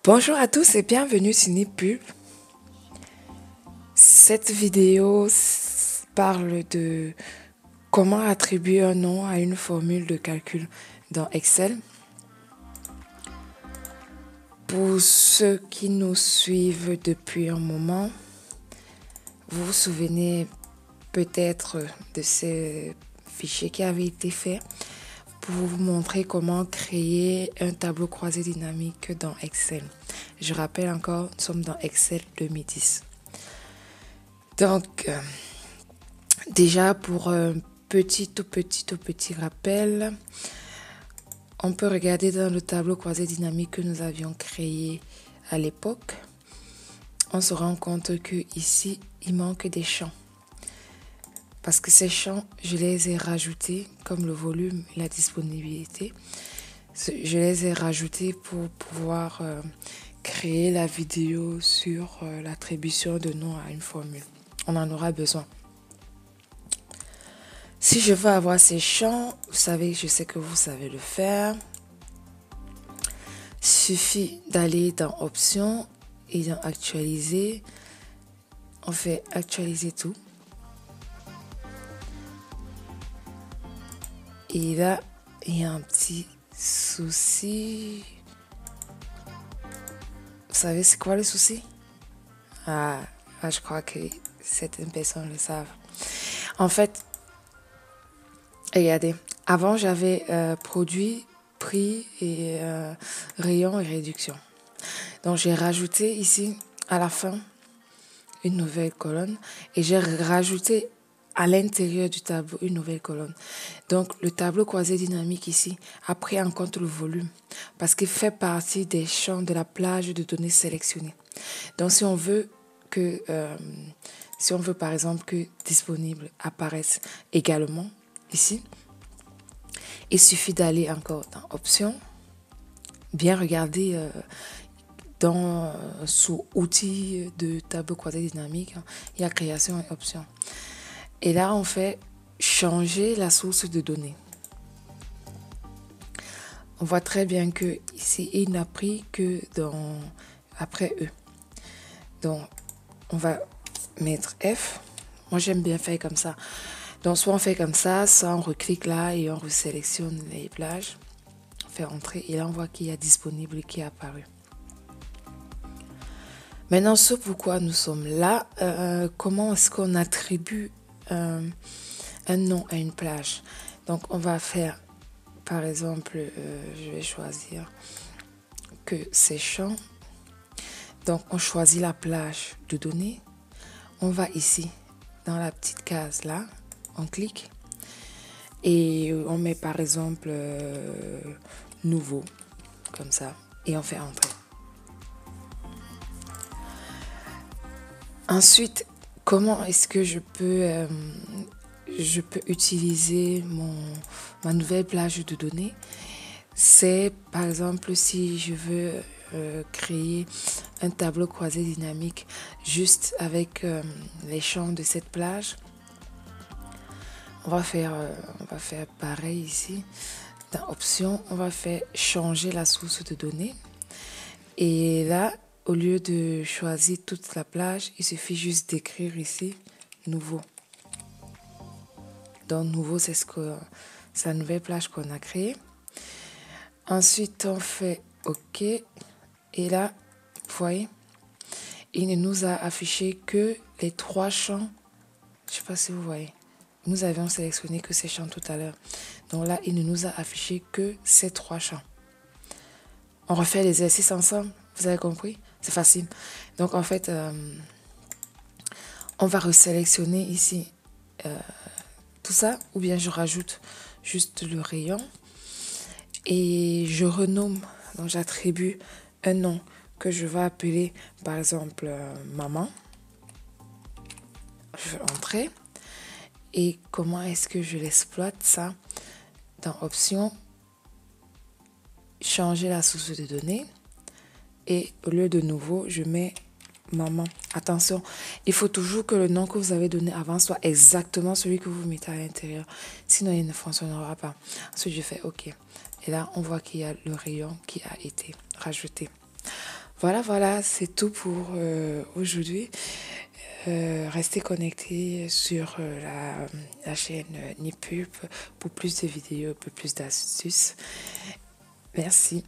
Bonjour à tous et bienvenue sur Nipul. Cette vidéo parle de comment attribuer un nom à une formule de calcul dans Excel. Pour ceux qui nous suivent depuis un moment, vous vous souvenez peut-être de ces fichiers qui avaient été faits pour vous montrer comment créer un tableau croisé dynamique dans Excel. Je rappelle encore, nous sommes dans Excel 2010. Donc, déjà pour un tout petit rappel, on peut regarder dans le tableau croisé dynamique que nous avions créé à l'époque. On se rend compte que ici, il manque des champs. Parce que ces champs, je les ai rajoutés, comme le volume et la disponibilité. Je les ai rajoutés pour pouvoir créer la vidéo sur l'attribution de nom à une formule. On en aura besoin. Si je veux avoir ces champs, vous savez, je sais que vous savez le faire. Il suffit d'aller dans Options et dans Actualiser. On fait Actualiser tout. Et là, il y a un petit souci. Vous savez, c'est quoi le souci? Je crois que certaines personnes le savent. En fait, regardez, avant j'avais produit, prix et rayon et réduction. Donc j'ai rajouté ici à la fin une nouvelle colonne et j'ai rajouté à l'intérieur du tableau une nouvelle colonne. Donc le tableau croisé dynamique ici a pris en compte le volume parce qu'il fait partie des champs de la plage de données sélectionnées. Donc si on veut par exemple que disponible apparaisse également ici, il suffit d'aller encore dans Options, bien regarder sous Outils de tableau croisé dynamique, il y a Création et Options. Et là, on fait changer la source de données. On voit très bien que ici, il n'a pris que après E. Donc, on va mettre F. Moi, j'aime bien faire comme ça. Donc, soit on fait comme ça, soit on reclique là et on resélectionne les plages. On fait entrer et là, on voit qu'il y a disponible qui est apparu. Maintenant, ce pourquoi nous sommes là, comment est-ce qu'on attribue un nom à une plage? Donc, on va faire, par exemple, je vais choisir que ces champs. Donc, on choisit la plage de données. On va ici, dans la petite case là, on clique et on met par exemple nouveau, comme ça, et on fait entrer. Ensuite, comment est-ce que je peux utiliser ma nouvelle plage de données? C'est par exemple si je veux créer un tableau croisé dynamique juste avec les champs de cette plage. On va faire pareil ici. Dans Options, on va faire changer la source de données. Et là, au lieu de choisir toute la plage, il suffit juste d'écrire ici nouveau. Donc nouveau, c'est la nouvelle plage qu'on a créée. Ensuite, on fait OK. Et là, vous voyez, il ne nous a affiché que les 3 champs. Je ne sais pas si vous voyez. Nous avions sélectionné que ces champs tout à l'heure. Donc là, il ne nous a affiché que ces 3 champs. On refait l'exercice ensemble. Vous avez compris? C'est facile. Donc en fait, on va resélectionner ici tout ça. Ou bien je rajoute juste le rayon. Et je renomme. Donc j'attribue un nom que je vais appeler par exemple maman. Je vais entrer. Et comment est-ce que je l'exploite ça? Dans Options, changer la source de données. Et au lieu de nouveau, je mets maman. Attention, il faut toujours que le nom que vous avez donné avant soit exactement celui que vous mettez à l'intérieur. Sinon, il ne fonctionnera pas. Ensuite, je fais OK. Et là, on voit qu'il y a le rayon qui a été rajouté. Voilà, c'est tout pour aujourd'hui. Restez connectés sur la chaîne Nipub pour plus de vidéos, pour plus d'astuces. Merci.